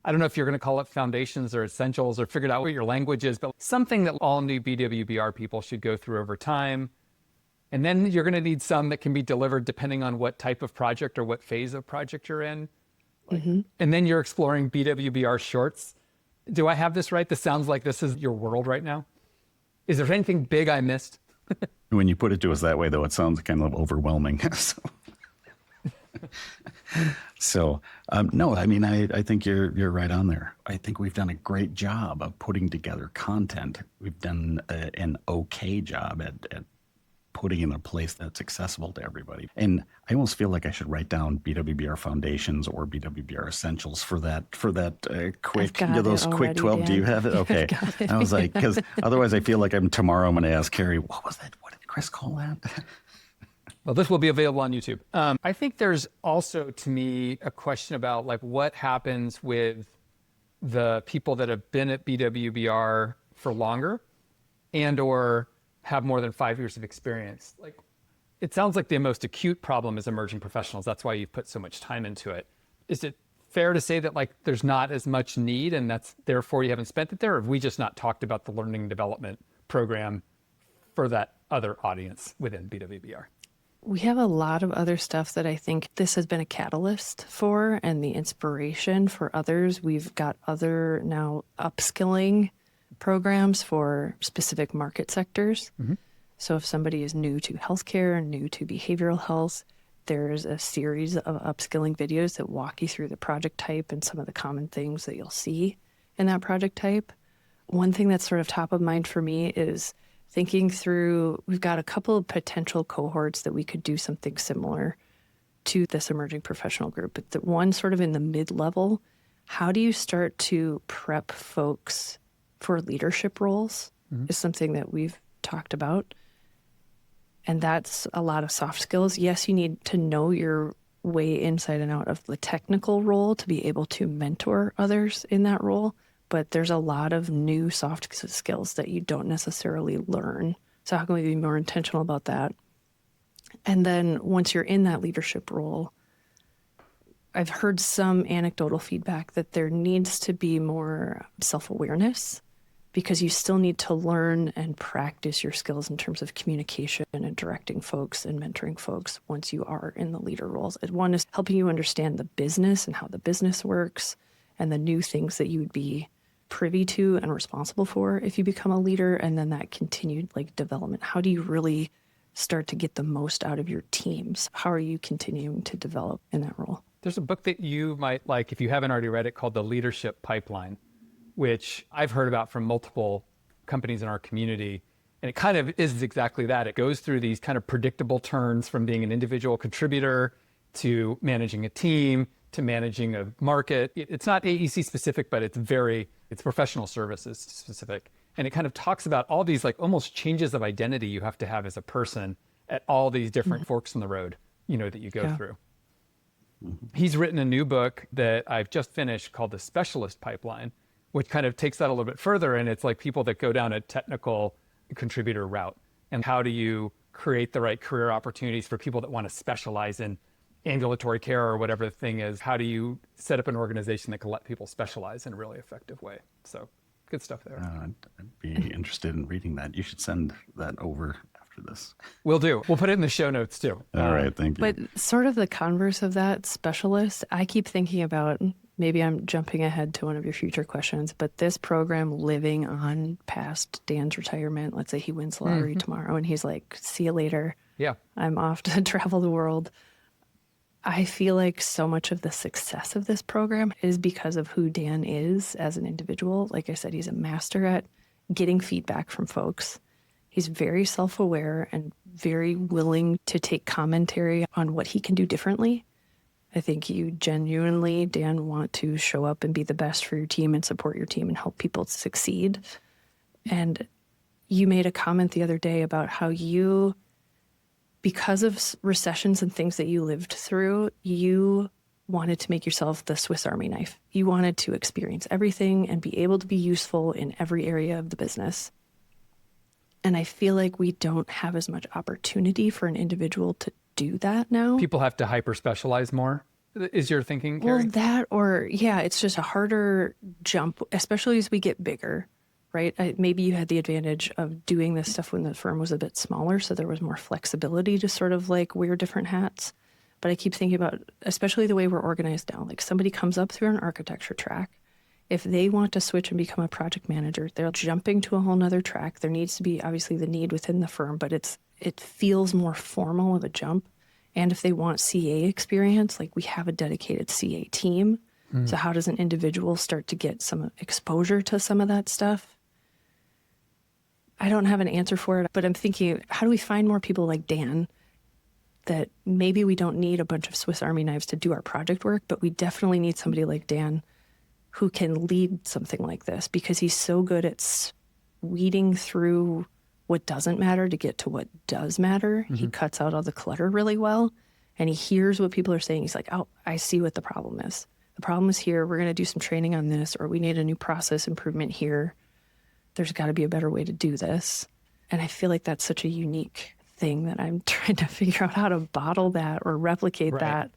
I don't know if you're going to call it foundations or essentials or figured out what your language is, but something that all new BWBR people should go through over time. And then you're going to need some that can be delivered depending on what type of project or what phase of project you're in. And then you're exploring BWBR shorts. Do I have this right? This sounds like this is your world right now. Is there anything big I missed? When you put it to us that way, though, it sounds kind of overwhelming. So, no, I mean, I think you're right on there. I think we've done a great job of putting together content. We've done an okay job at putting in a place that's accessible to everybody. And I almost feel like I should write down BWBR Foundations or BWBR Essentials for that quick, those quick 12. Dan. Do you have it? Okay. I was like, because otherwise I feel like tomorrow I'm going to ask Kari, what was that? What did Chris call that? Well, this will be available on YouTube. I think there's also, to me, a question about like what happens with the people that have been at BWBR for longer and or have more than 5 years of experience. Like, it sounds like the most acute problem is emerging professionals. That's why you've put so much time into it. Is it fair to say that like there's not as much need and that's therefore you haven't spent it there? Or have we just not talked about the learning and development program for that other audience within BWBR? We have a lot of other stuff that I think this has been a catalyst for and the inspiration for others. We've got other now upskilling programs for specific market sectors. So if somebody is new to healthcare, new to behavioral health, there's a series of upskilling videos that walk you through the project type and some of the common things that you'll see in that project type. One thing that's sort of top of mind for me is thinking through, we've got a couple of potential cohorts that we could do something similar to this emerging professional group. But the one sort of in the mid-level, how do you start to prep folks for leadership roles is something that we've talked about. And that's a lot of soft skills. Yes, you need to know your way inside and out of the technical role to be able to mentor others in that role. But there's a lot of new soft skills that you don't necessarily learn. So how can we be more intentional about that? And then once you're in that leadership role, I've heard some anecdotal feedback that there needs to be more self-awareness because you still need to learn and practice your skills in terms of communication and directing folks and mentoring folks once you are in the leader roles. One is helping you understand the business and how the business works and the new things that you would be privy to and responsible for if you become a leader, and then that continued like development. How do you really start to get the most out of your teams? How are you continuing to develop in that role? There's a book that you might like if you haven't already read it called The Leadership Pipeline, which I've heard about from multiple companies in our community. And it kind of is exactly that. It goes through these kind of predictable turns from being an individual contributor to managing a team to managing a market. It's not AEC specific, but it's professional services specific. And it kind of talks about all these like almost changes of identity you have to have as a person at all these different forks in the road, that you go through. He's written a new book that I've just finished called The Specialist Pipeline, which kind of takes that a little bit further. And it's like people that go down a technical contributor route. And how do you create the right career opportunities for people that want to specialize in ambulatory care or whatever the thing is? How do you set up an organization that can let people specialize in a really effective way? So good stuff there. I'd be interested in reading that. You should send that over after this. Will do. We'll put it in the show notes too. All right, thank you. But sort of the converse of that, specialist, I keep thinking about, maybe I'm jumping ahead to one of your future questions, but this program living on past Dan's retirement, let's say he wins the lottery tomorrow and he's like, see you later. Yeah. I'm off to travel the world. I feel like so much of the success of this program is because of who Dan is as an individual. Like I said, he's a master at getting feedback from folks. He's very self-aware and very willing to take commentary on what he can do differently. I think you genuinely, Dan, want to show up and be the best for your team and support your team and help people succeed. And you made a comment the other day about how you, because of recessions and things that you lived through, you wanted to make yourself the Swiss Army knife. You wanted to experience everything and be able to be useful in every area of the business. And I feel like we don't have as much opportunity for an individual to do that now. People have to hyper specialize more. is your thinking, Well, Kari? that or yeah, it's just a harder jump, especially as we get bigger, right? Maybe you had the advantage of doing this stuff when the firm was a bit smaller, so there was more flexibility to sort of like wear different hats. But I keep thinking about, especially the way we're organized now, like somebody comes up through an architecture track. If they want to switch and become a project manager, they're jumping to a whole nother track. There needs to be obviously the need within the firm, but it feels more formal of a jump. And if they want CA experience, like we have a dedicated CA team. So how does an individual start to get some exposure to some of that stuff? I don't have an answer for it, but I'm thinking, how do we find more people like Dan that maybe we don't need a bunch of Swiss Army knives to do our project work, but we definitely need somebody like Dan who can lead something like this because he's so good at weeding through what doesn't matter to get to what does matter. He cuts out all the clutter really well, and he hears what people are saying. He's like, oh, I see what the problem is. The problem is here. We're going to do some training on this, or we need a new process improvement here. There's got to be a better way to do this. And I feel like that's such a unique thing that I'm trying to figure out how to bottle that or replicate that